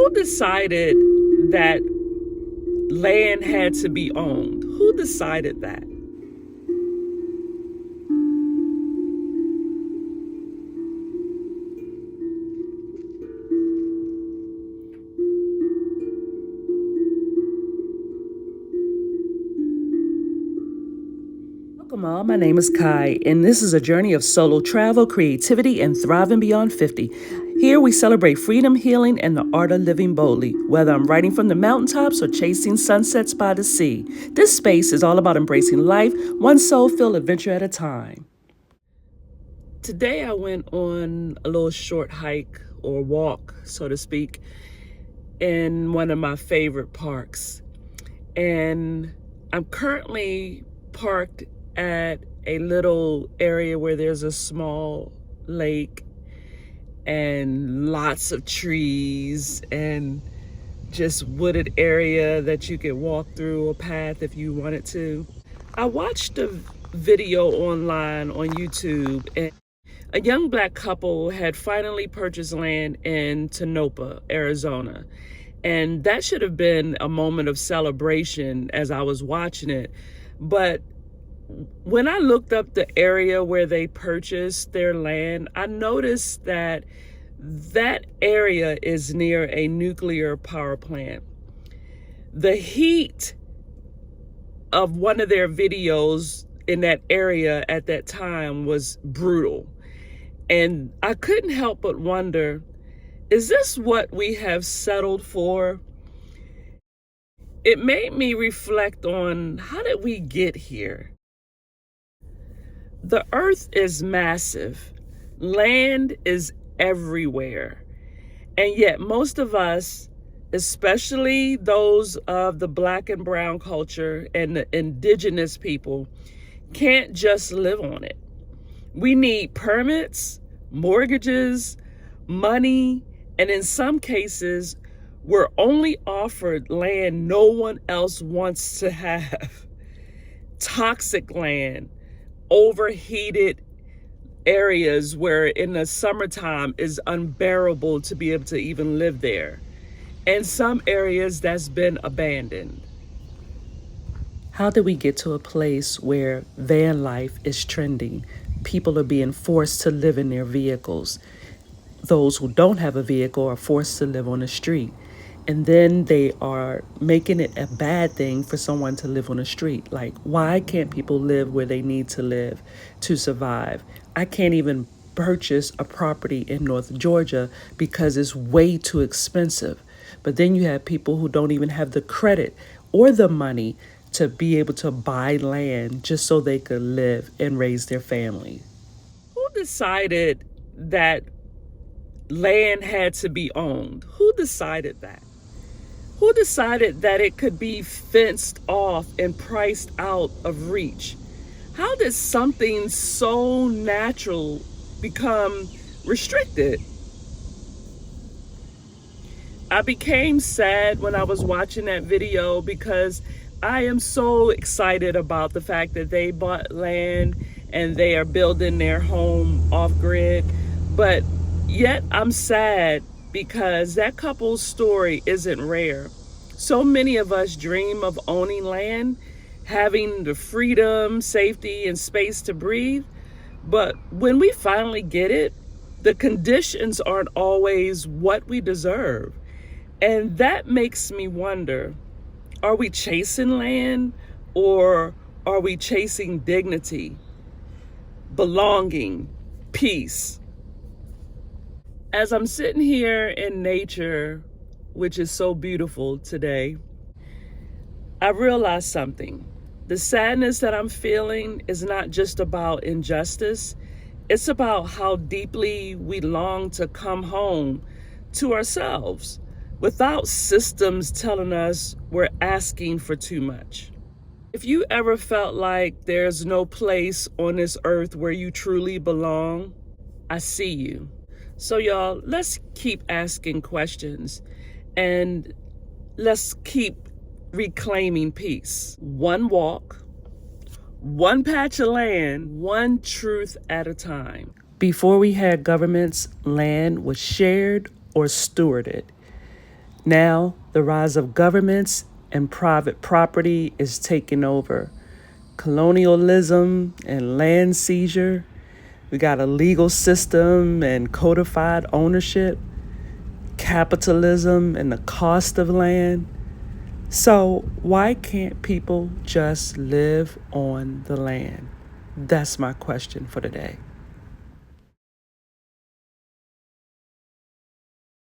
Who decided that land had to be owned? Who decided that? Welcome all, my name is Kai, and this is a journey of solo travel, creativity, and thriving beyond 50. Here we celebrate freedom, healing, and the art of living boldly. Whether I'm writing from the mountaintops or chasing sunsets by the sea, this space is all about embracing life, one soul-filled adventure at a time. Today I went on a little short hike or walk, so to speak, in one of my favorite parks. And I'm currently parked at a little area where there's a small lake and lots of trees and just wooded area that you could walk through, a path if you wanted to. I watched a video online on YouTube, and a young Black couple had finally purchased land in Tonopah, Arizona. And that should have been a moment of celebration as I was watching it. But when I looked up the area where they purchased their land, I noticed that that area is near a nuclear power plant. The heat of one of their videos in that area at that time was brutal. And I couldn't help but wonder, is this what we have settled for? It made me reflect on, how did we get here? The earth is massive. Land is everywhere. And yet most of us, especially those of the Black and brown culture and the indigenous people, can't just live on it. We need permits, mortgages, money, and in some cases, we're only offered land no one else wants to have. Toxic land, overheated areas where in the summertime is unbearable to be able to even live there. And some areas that's been abandoned. How did we get to a place where van life is trending? People are being forced to live in their vehicles. Those who don't have a vehicle are forced to live on the street. And then they are making it a bad thing for someone to live on the street. Like, why can't people live where they need to live to survive? I can't even purchase a property in North Georgia because it's way too expensive. But then you have people who don't even have the credit or the money to be able to buy land just so they could live and raise their family. Who decided that land had to be owned? Who decided that? Who decided that it could be fenced off and priced out of reach? How did something so natural become restricted? I became sad when I was watching that video because I am so excited about the fact that they bought land and they are building their home off grid. But yet I'm sad because that couple's story isn't rare. So many of us dream of owning land, having the freedom, safety, and space to breathe. But when we finally get it, the conditions aren't always what we deserve. And that makes me wonder, are we chasing land or are we chasing dignity, belonging, peace? As I'm sitting here in nature, which is so beautiful today, I realized something. The sadness that I'm feeling is not just about injustice. It's about how deeply we long to come home to ourselves without systems telling us we're asking for too much. If you ever felt like there's no place on this earth where you truly belong, I see you. So y'all, let's keep asking questions and let's keep reclaiming peace. One walk, one patch of land, one truth at a time. Before we had governments, land was shared or stewarded. Now, the rise of governments and private property is taking over. Colonialism and land seizure. We got a legal system and codified ownership. Capitalism and the cost of land. So why can't people just live on the land? That's my question for today.